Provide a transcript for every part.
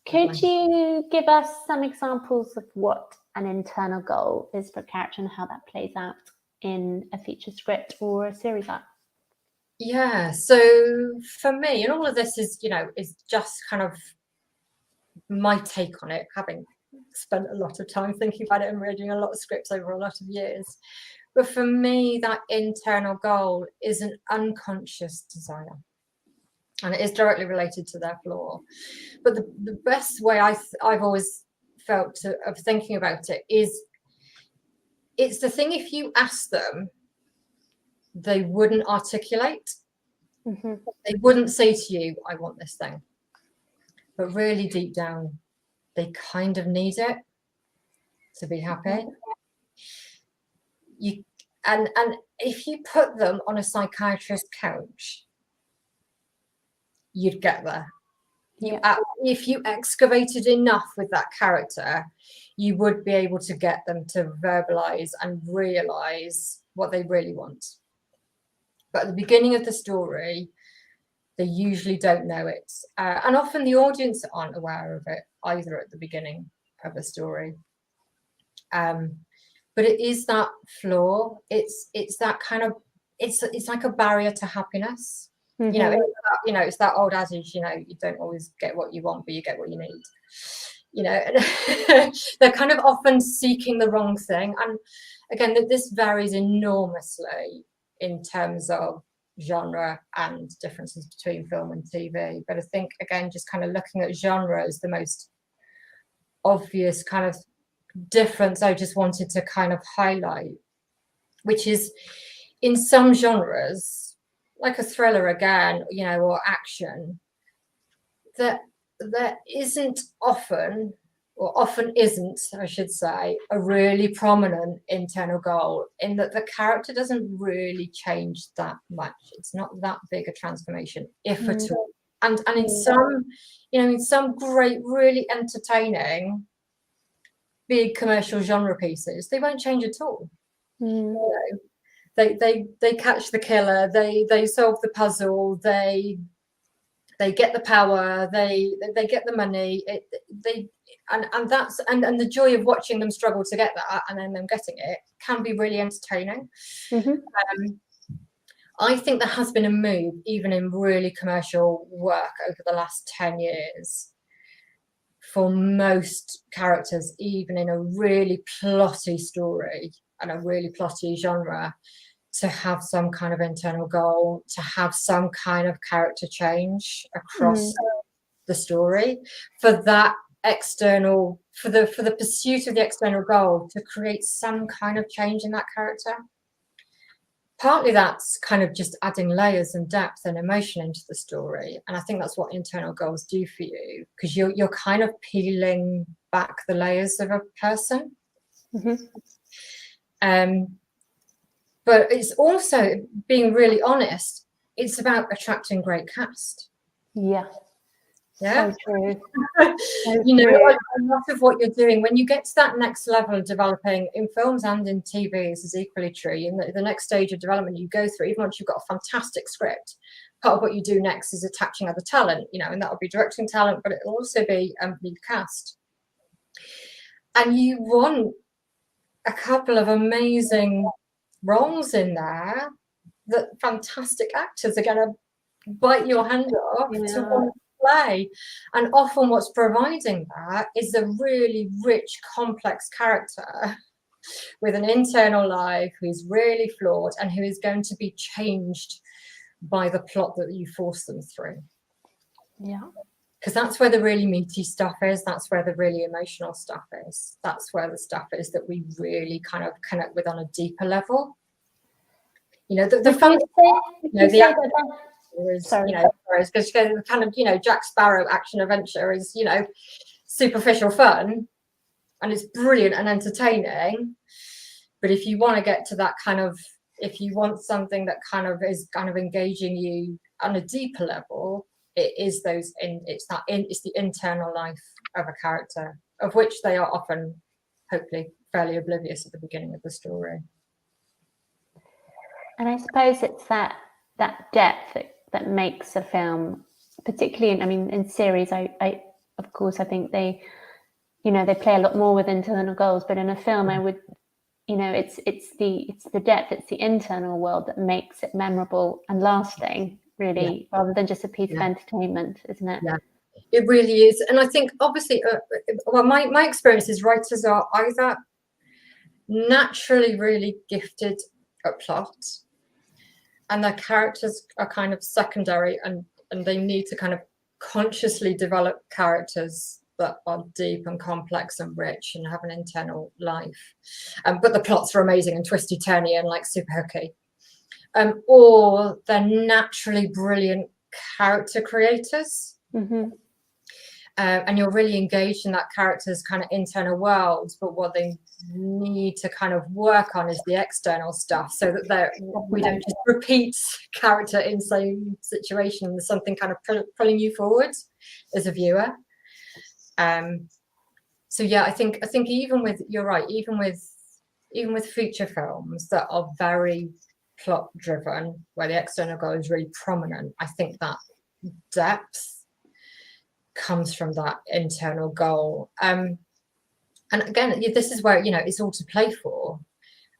Could you give us some examples of what an internal goal is for a character and how that plays out in a feature script or a series arc? Yeah, so for me, and all of this is, is just kind of my take on it, having spent a lot of time thinking about it and reading a lot of scripts over a lot of years. But for me, that internal goal is an unconscious desire. And it is directly related to their flaw. But the best way I've always felt of thinking about it is, it's the thing, if you ask them, they wouldn't articulate. Mm-hmm. They wouldn't say to you, I want this thing. But really deep down, they kind of need it to be happy. And if you put them on a psychiatrist's couch, you'd get there. If you excavated enough with that character, you would be able to get them to verbalize and realize what they really want. But at the beginning of the story, they usually don't know it. And often the audience aren't aware of it either at the beginning of a story. But it is that flaw. It's that kind of, it's like a barrier to happiness. Mm-hmm. It's that old adage, you don't always get what you want, but you get what you need. They're kind of often seeking the wrong thing. And again, this varies enormously in terms of genre and differences between film and TV. But I think, again, just kind of looking at genre is the most obvious kind of difference I just wanted to kind of highlight, which is in some genres, like a thriller again, or action, that there isn't often, or often isn't, I should say, a really prominent internal goal, in that the character doesn't really change that much. It's not that big a transformation, if at all. And in some, in some great, really entertaining, big commercial genre pieces, they won't change at all. They catch the killer, they solve the puzzle, they get the power, they get the money, and that's and the joy of watching them struggle to get that and then them getting it can be really entertaining. Mm-hmm. I think there has been a move, even in really commercial work over the last 10 years, for most characters, even in a really plotty story and a really plotty genre, to have some kind of internal goal, to have some kind of character change across the story, for that external, for the pursuit of the external goal, to create some kind of change in that character. Partly that's kind of just adding layers and depth and emotion into the story, and I think that's what internal goals do for you, because you're kind of peeling back the layers of a person. Mm-hmm. But it's also, being really honest, it's about attracting great cast. Yeah. So true. A lot of what you're doing, when you get to that next level of developing, in films and in TV, this is equally true. In the next stage of development you go through, even once you've got a fantastic script, part of what you do next is attaching other talent, and that'll be directing talent, but it'll also be lead cast. And you want a couple of amazing roles in there that fantastic actors are going to bite your hand off to want to play. And often what's providing that is a really rich, complex character with an internal life who's really flawed and who is going to be changed by the plot that you force them through. Yeah. Because that's where the really meaty stuff is. That's where the really emotional stuff is. That's where the stuff is that we really kind of connect with on a deeper level. The fun, because kind of, Jack Sparrow action adventure is, superficial fun, and it's brilliant and entertaining. But if you want to get to that kind of, if you want something that kind of is kind of engaging you on a deeper level, it's the internal life of a character, of which they are often, hopefully, fairly oblivious at the beginning of the story. And I suppose it's that depth that makes a film, particularly in series, I of course, I think they play a lot more with internal goals. But in a film, I would, it's the depth, it's the internal world that makes it memorable and lasting, really, rather than just a piece of entertainment, isn't it? Yeah, it really is. And I think, obviously, well, my experience is writers are either naturally really gifted at plot, and their characters are kind of secondary, and they need to kind of consciously develop characters that are deep and complex and rich and have an internal life. But the plots are amazing and twisty turny and like super hooky. Or they're naturally brilliant character creators. Mm-hmm. And you're really engaged in that character's kind of internal world, but what they need to kind of work on is the external stuff, so that we don't just repeat character in same situation. There's something kind of pulling you forward as a viewer. So yeah, I think even with, you're right, even with feature films that are very plot driven, where the external goal is really prominent, I think that depth comes from that internal goal. And again, this is where, it's all to play for.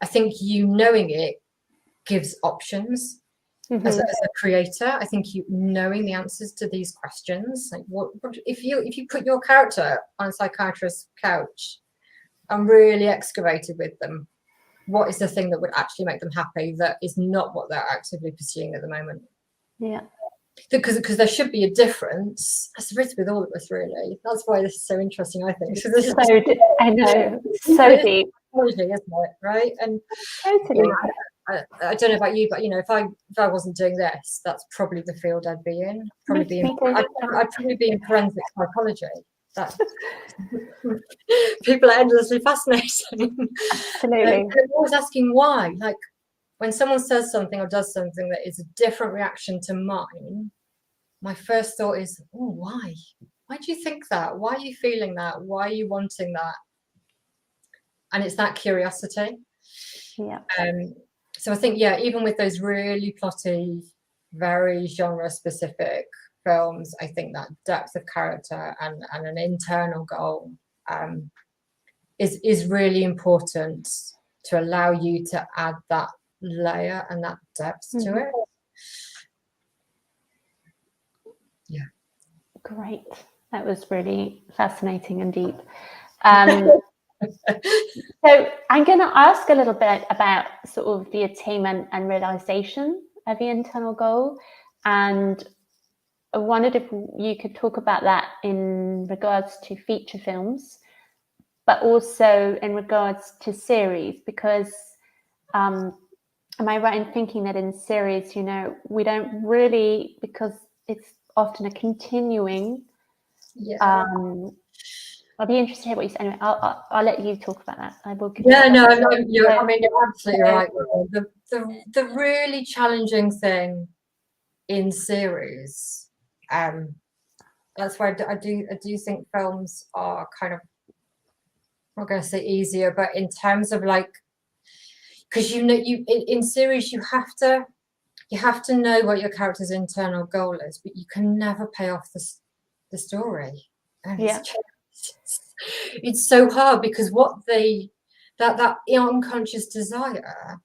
I think knowing it gives options. Mm-hmm. as a creator. I think knowing the answers to these questions, like what if you put your character on a psychiatrist's couch and really excavated with them, what is the thing that would actually make them happy that is not what they're actively pursuing at the moment? Yeah. Because there should be a difference, as there is with all of us, really. That's why this is so interesting, I think. So I know, so deep, isn't it? Right? And totally. I don't know about you, but if I wasn't doing this, that's probably the field I'd be in. I'd probably be in forensic psychology. That people are endlessly fascinating. Absolutely. I'm always asking why. Like, when someone says something or does something that is a different reaction to mine, my first thought is, oh, why? Why do you think that? Why are you feeling that? Why are you wanting that? And it's that curiosity. Yeah. So I think, even with those really plotty, very genre-specific films, I think that depth of character and an internal goal is really important to allow you to add that layer and that depth to it. Yeah. Great. That was really fascinating and deep. So I'm going to ask a little bit about sort of the attainment and realization of the internal goal. And I wondered if you could talk about that in regards to feature films, but also in regards to series, because am I right in thinking that in series, we don't really, because it's often a continuing. Yeah. I'll be interested to hear what you say. Anyway, I'll let you talk about that. I will. You're absolutely right. The really challenging thing in series, that's why I do think films are kind of, I'm not going to say easier, but in terms of like, because in series you have to know what your character's internal goal is, but you can never pay off the story. And it's so hard, because what that unconscious desire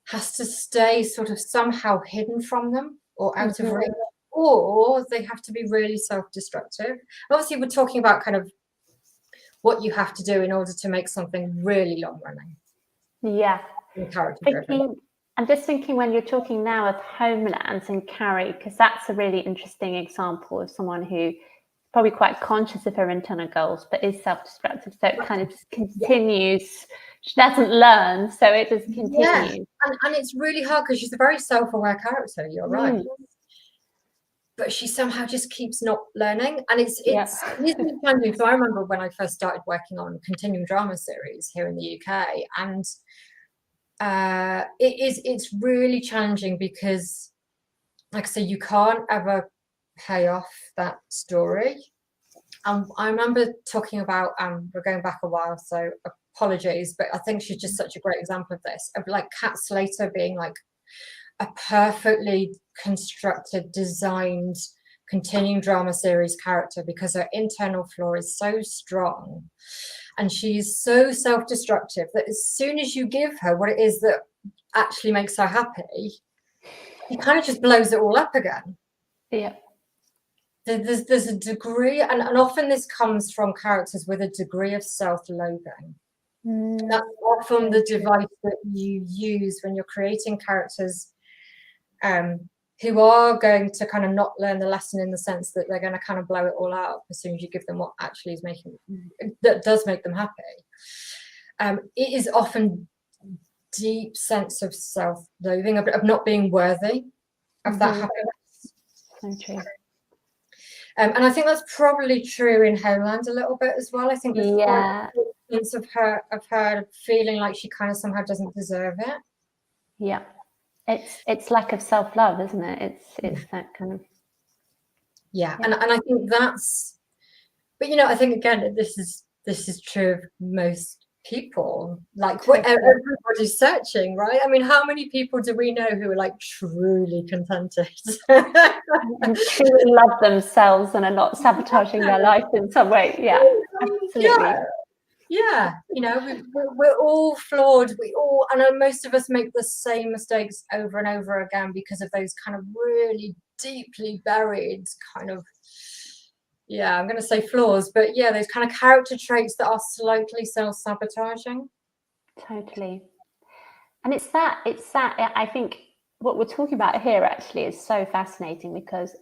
has to stay sort of somehow hidden from them or out of reach, or they have to be really self-destructive. Obviously, we're talking about kind of what you have to do in order to make something really long running. Yeah. Character-driven. I'm just thinking, when you're talking now of Homeland and Carrie, because that's a really interesting example of someone who probably quite conscious of her internal goals, but is self-destructive. So it kind of just continues. She doesn't learn, so it just continues. Yeah. And it's really hard, because she's a very self-aware character. You're right. But she somehow just keeps not learning, and it's really challenging. So I remember when I first started working on continuing drama series here in the UK, and it's really challenging, because, like I say, you can't ever pay off that story. I remember talking about, we're going back a while, so apologies, but I think she's just such a great example of this, of like Kat Slater being like a perfectly constructed, designed continuing drama series character because her internal flaw is so strong and she's so self-destructive that as soon as you give her what it is that actually makes her happy, she kind of just blows it all up again. Yeah. There's a degree, and often this comes from characters with a degree of self-loathing. That's often the device that you use when you're creating characters who are going to kind of not learn the lesson, in the sense that they're going to kind of blow it all out as soon as you give them what actually is that does make them happy. It is often deep sense of self-loathing, of not being worthy of that happiness. So true. And I think that's probably true in Homeland a little bit as well. I think there's quite a sense of her feeling like she kind of somehow doesn't deserve it. Yeah, it's lack of self-love, isn't it? It's that kind of. Yeah. And I think that's, but you know, I think again this is true of most people. Like everybody's searching, right? I mean, how many people do we know who are like truly contented and truly love themselves and are not sabotaging their life in some way? Yeah, absolutely. Yeah, you know, we're all flawed. We all, and most of us make the same mistakes over and over again because of those kind of really deeply buried kind of, yeah, I'm going to say flaws, but yeah, those kind of character traits that are slightly self-sabotaging. Totally. And it's that I think what we're talking about here actually is so fascinating, because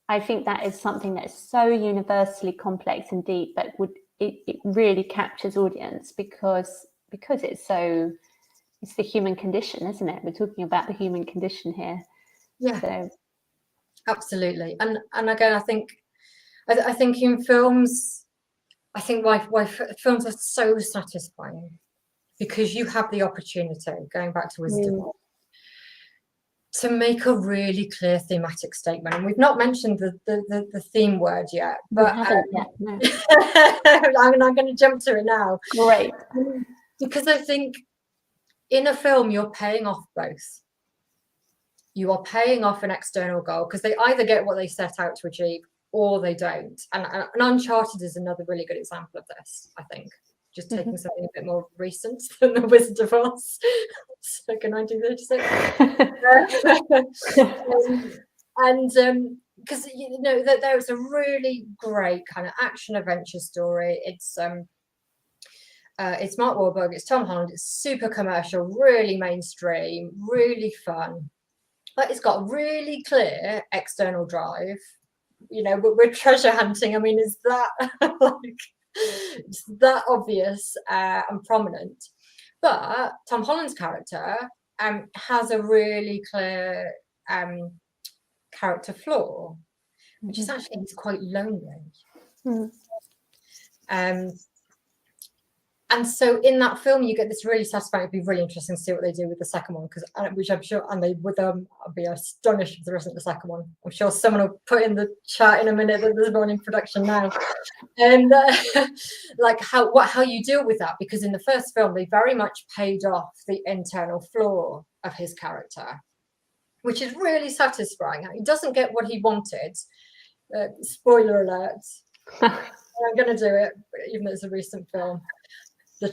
I think that is something that is so universally complex and deep, but it really captures audience because it's the human condition, isn't it? We're talking about the human condition here. Yeah, so. Absolutely. And again, I think in films, I think why films are so satisfying, because you have the opportunity, going back to wisdom, to make a really clear thematic statement. And we've not mentioned the theme word yet, but we haven't yet, no. I'm going to jump to it now. Great. Because I think in a film, you're paying off both. You are paying off an external goal, because they either get what they set out to achieve or they don't. And Uncharted is another really good example of this, I think. Just taking something a bit more recent than The Wizard of Oz, circa 1936. Because you know that there's a really great kind of action adventure story. It's Mark Wahlberg, it's Tom Holland, it's super commercial, really mainstream, really fun, but it's got really clear external drive. You know, we're treasure hunting. I mean, is that like, it's that obvious and prominent? But Tom Holland's character has a really clear character flaw, which is actually he's quite lonely. And so in that film, you get this really satisfying. It'd be really interesting to see what they do with the second one, which I'm sure, and they would I'd be astonished if there isn't the second one. I'm sure someone will put in the chat in a minute that there's one in production now. And like how you deal with that, because in the first film, they very much paid off the internal flaw of his character, which is really satisfying. He doesn't get what he wanted. Spoiler alert. I'm going to do it, even though it's a recent film. The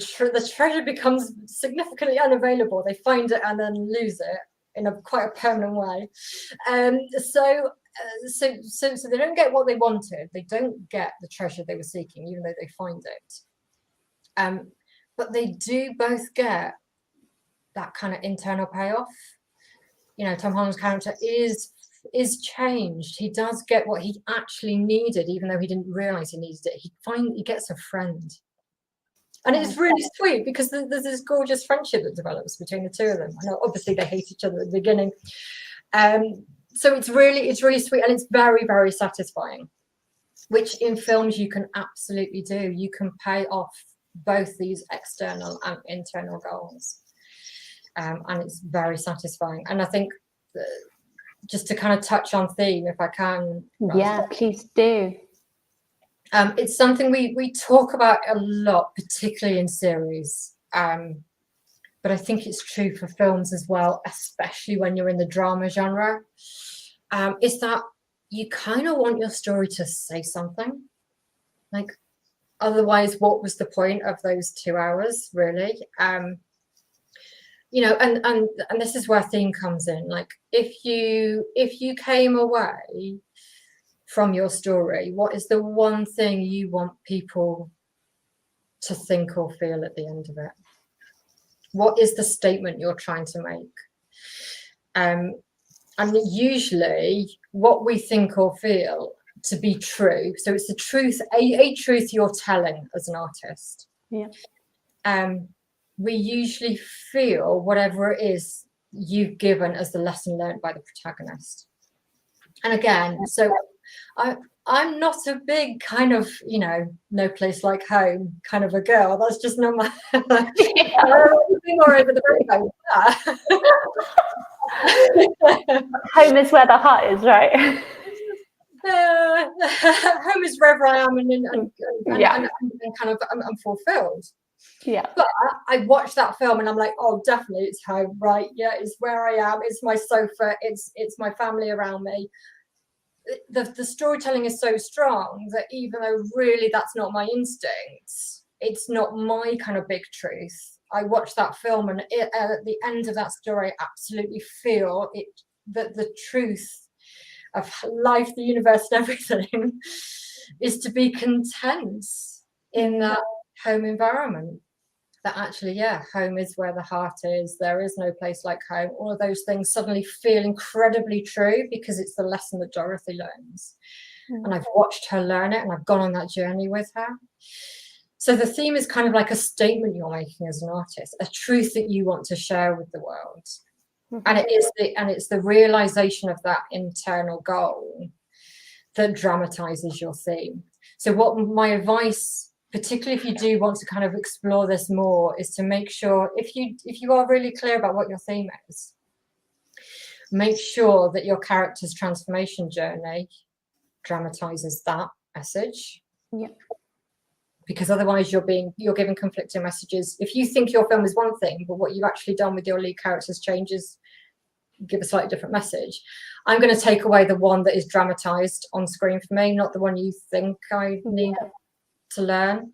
treasure becomes significantly unavailable. They find it and then lose it in quite a permanent way. So they don't get what they wanted. They don't get the treasure they were seeking, even though they find it. But they do both get that kind of internal payoff. You know, Tom Holland's character is changed. He does get what he actually needed, even though he didn't realize he needed it. He gets a friend. And it's really sweet, because there's this gorgeous friendship that develops between the two of them. I know obviously they hate each other at the beginning. So it's really sweet, and it's very, very satisfying, which in films you can absolutely do. You can pay off both these external and internal goals. And it's very satisfying. And I think just to kind of touch on theme, if I can. Yeah, please do. It's something we talk about a lot, particularly in series, but I think it's true for films as well, especially when you're in the drama genre. Is that you kind of want your story to say something. Like, otherwise, what was the point of those 2 hours, really? You know, and this is where theme comes in. Like, if you came away from your story, what is the one thing you want people to think or feel at the end of it? What is the statement you're trying to make? And usually what we think or feel to be true, so it's the truth, a truth you're telling as an artist. Yeah. We usually feel whatever it is you've given as the lesson learned by the protagonist. And again, so I'm not a big kind of, you know, no place like home kind of a girl. That's just not my more over the rainbow. Home is where the heart is, right? Home is wherever I am, and kind of I'm fulfilled. Yeah. But I watched that film and I'm like, oh, definitely it's home, right? Yeah, it's where I am. It's my sofa. It's my family around me. The storytelling is so strong that even though really that's not my instincts, it's not my kind of big truth. I watched that film and at the end of that story, I absolutely feel it, that the truth of life, the universe, and everything is to be content in that home environment. That actually, yeah, home is where the heart is. There is no place like home. All of those things suddenly feel incredibly true because it's the lesson that Dorothy learns. And I've watched her learn it and I've gone on that journey with her. So the theme is kind of like a statement you're making as an artist, a truth that you want to share with the world. And it's the realization of that internal goal that dramatizes your theme. So what my advice, particularly if you do want to kind of explore this more, is to make sure if you are really clear about what your theme is, make sure that your character's transformation journey dramatizes that message. Yeah. Because otherwise you're giving conflicting messages. If you think your film is one thing, but what you've actually done with your lead character's changes give a slightly different message, I'm going to take away the one that is dramatized on screen for me, not the one you think I need to learn.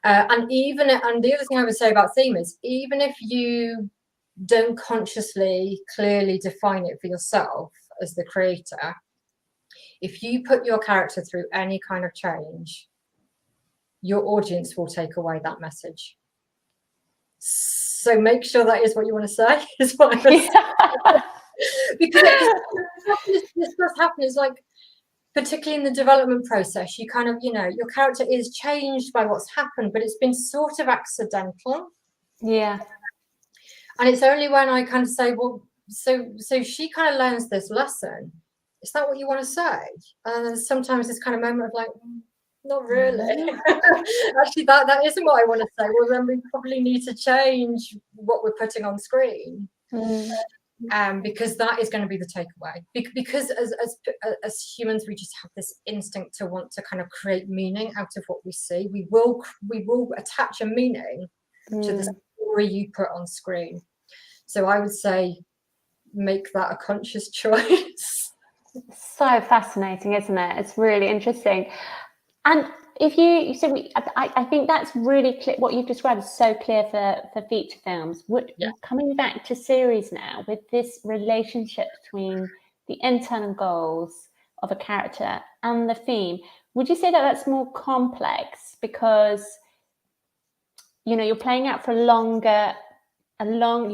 And the other thing I would say about theme is, even if you don't consciously clearly define it for yourself as the creator, if you put your character through any kind of change, your audience will take away that message. So make sure that is what you want to say, is what I'm saying. Because this does happen. It's like, particularly in the development process, you kind of, you know, your character is changed by what's happened, but it's been sort of accidental. Yeah. And it's only when I kind of say, well, so she kind of learns this lesson. Is that what you want to say? And sometimes this kind of moment of like, not really. Actually, that isn't what I want to say. Well, then we probably need to change what we're putting on screen. Because that is going to be the takeaway. Because as humans, we just have this instinct to want to kind of create meaning out of what we see. We will attach a meaning to the story you put on screen. So I would say make that a conscious choice. So fascinating, isn't it? It's really interesting. And I think that's really clear. What you've described is so clear for feature films. Coming back to series now, with this relationship between the internal goals of a character and the theme, would you say that that's more complex because, you know, you're playing out for you've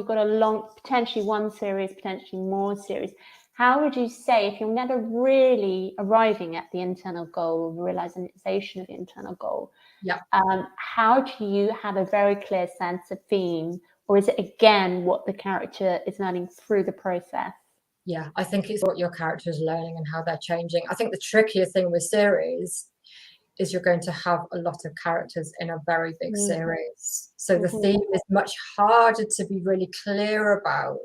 got a long, potentially one series, potentially more series. How would you say, if you're never really arriving at the internal goal or the realization of the internal goal, how do you have a very clear sense of theme? Or is it, again, what the character is learning through the process? Yeah, I think it's what your character is learning and how they're changing. I think the trickier thing with series is you're going to have a lot of characters in a very big series. So the theme is much harder to be really clear about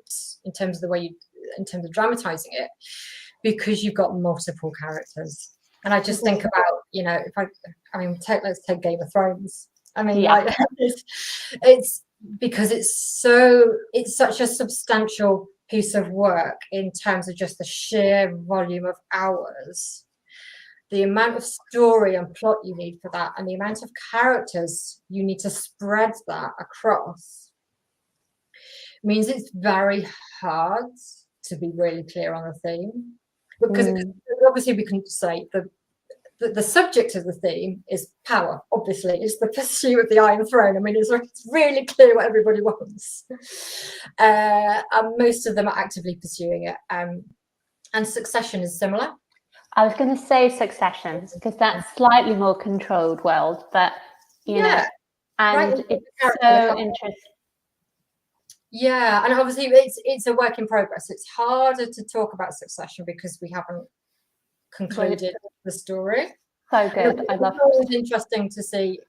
in terms of dramatizing it, because you've got multiple characters. And I just think about, you know, let's take Game of Thrones. I mean, like, it's because it's such a substantial piece of work in terms of just the sheer volume of hours, the amount of story and plot you need for that, and the amount of characters you need to spread that across, means it's very hard to be really clear on the theme. Because obviously we can say the subject of the theme is power. Obviously, it's the pursuit of the Iron Throne. I mean, it's really clear what everybody wants, and most of them are actively pursuing it. And Succession is similar. I was going to say Succession because that's slightly more controlled world, but you know, and right, it's so interesting. Yeah, and obviously it's a work in progress. It's harder to talk about Succession because we haven't concluded the story. So good. I love it. It's always interesting to see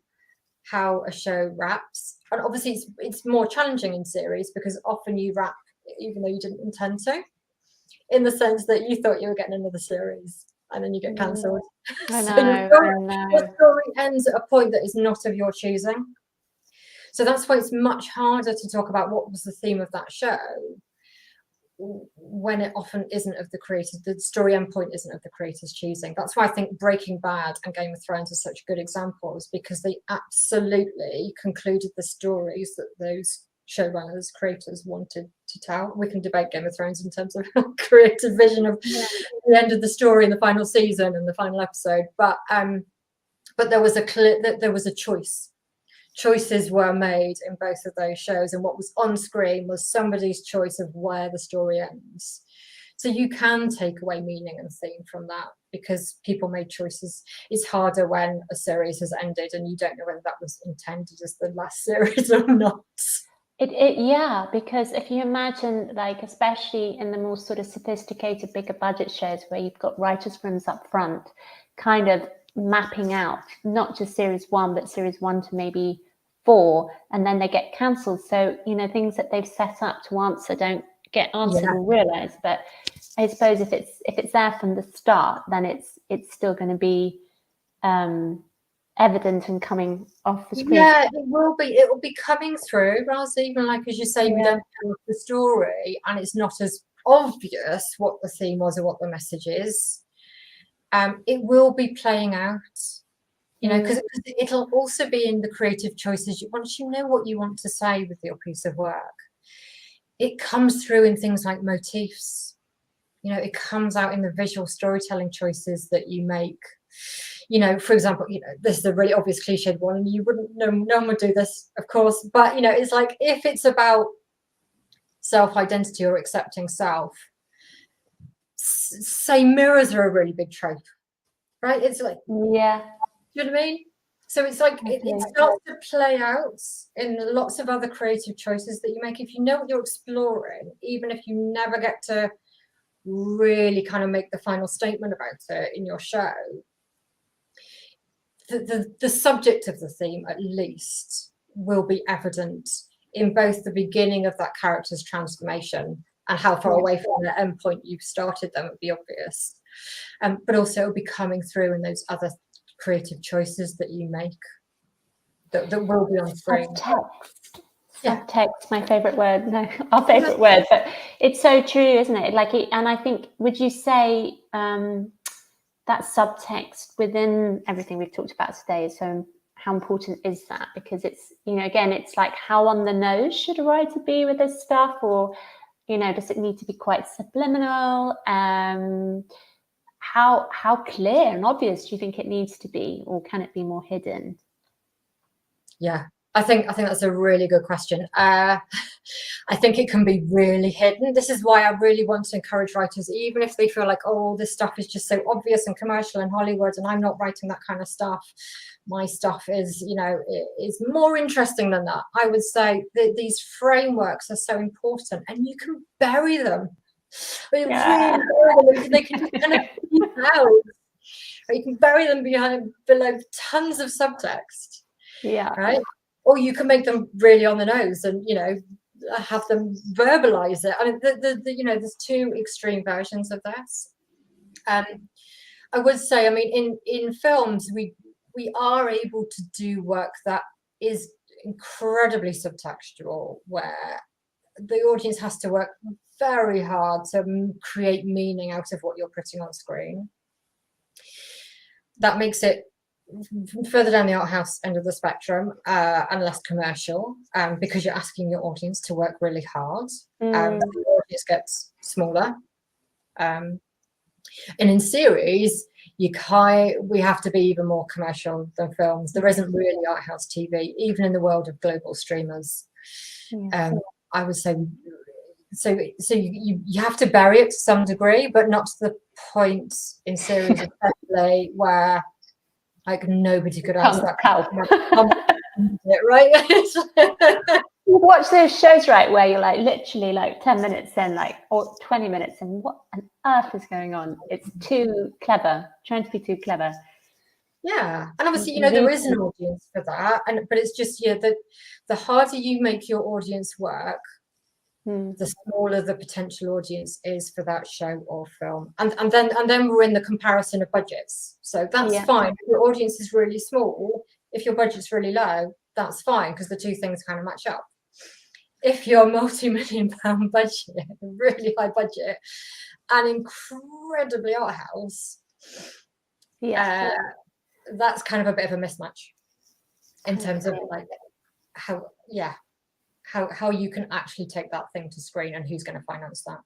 how a show wraps, and obviously it's more challenging in series because often you wrap even though you didn't intend to, in the sense that you thought you were getting another series and then you get cancelled. I know, your story ends at a point that is not of your choosing. So that's why it's much harder to talk about what was the theme of that show when it often isn't of the creator, the story endpoint isn't of the creator's choosing. That's why I think Breaking Bad and Game of Thrones are such good examples, because they absolutely concluded the stories that those showrunners, creators wanted to tell. We can debate Game of Thrones in terms of creative vision of the end of the story in the final season and the final episode, but there was a choice. Choices were made in both of those shows, and what was on screen was somebody's choice of where the story ends. So you can take away meaning and theme from that because people made choices. It's harder when a series has ended and you don't know whether that was intended as the last series or not. Yeah, because if you imagine, like, especially in the more sort of sophisticated, bigger budget shows where you've got writers' rooms up front, kind of mapping out not just series 1, but series 1 to maybe 4, and then they get cancelled. So, you know, things that they've set up to answer don't get answered or realized. But I suppose if it's there from the start, then it's still going to be evident and coming off the screen. Yeah, it will be coming through, rather even like, as you say, we don't know the story and it's not as obvious what the theme was or what the message is. It will be playing out, you know, because it'll also be in the creative choices. Once you know what you want to say with your piece of work, it comes through in things like motifs. You know, it comes out in the visual storytelling choices that you make. You know, for example, you know, this is a really obvious cliched one, and you wouldn't know, no one would do this, of course, but you know, it's like if it's about self-identity or accepting self, say mirrors are a really big trope, right? It's like, yeah, you know what I mean? So it's like it starts to play out in lots of other creative choices that you make. If you know what you're exploring, even if you never get to really kind of make the final statement about it in your show, the subject of the theme at least will be evident in both the beginning of that character's transformation and how far away from the end point you've started them would be obvious, but also it'll be coming through in those other creative choices that you make that will be on screen. Subtext, my favorite word. No, our favorite word, but it's so true, isn't it? Like, and I think, would you say that subtext within everything we've talked about today is so, how important is that? Because it's, you know, again, it's like, how on the nose should a writer be with this stuff, or, you know, does it need to be quite subliminal? How clear and obvious do you think it needs to be, or can it be more hidden? Yeah, I think that's a really good question. I think it can be really hidden. This is why I really want to encourage writers, even if they feel like, oh, this stuff is just so obvious and commercial in Hollywood, and I'm not writing that kind of stuff. My stuff is, you know, is more interesting than that. I would say that these frameworks are so important, and you can bury them. They can just kind of peek out, or you can bury them below tons of subtext. Yeah. Right. Or you can make them really on the nose and, you know, have them verbalize it. I mean, you know, there's two extreme versions of this. I would say, I mean, in films, we are able to do work that is incredibly subtextual, where the audience has to work very hard to create meaning out of what you're putting on screen. That makes it further down the art house end of the spectrum, and less commercial, because you're asking your audience to work really hard. The audience gets smaller. And in series, we have to be even more commercial than films. There isn't really art house TV, even in the world of global streamers. I would say, so you have to bury it to some degree, but not to the point in series, especially where like nobody could answer that. Right? You watch those shows, right, where you're like literally like 10 minutes in, like, or 20 minutes in, what on earth is going on? It's too clever, trying to be too clever. Yeah, and obviously, you know, there is an audience for that, but it's just, yeah, the harder you make your audience work, the smaller the potential audience is for that show or film. And then we're in the comparison of budgets. So that's fine. If your audience is really small, if your budget's really low, that's fine, because the two things kind of match up. If you're multi-million-pound budget, really high budget, and incredibly art house, that's kind of a bit of a mismatch in terms of like how you can actually take that thing to screen and who's going to finance that.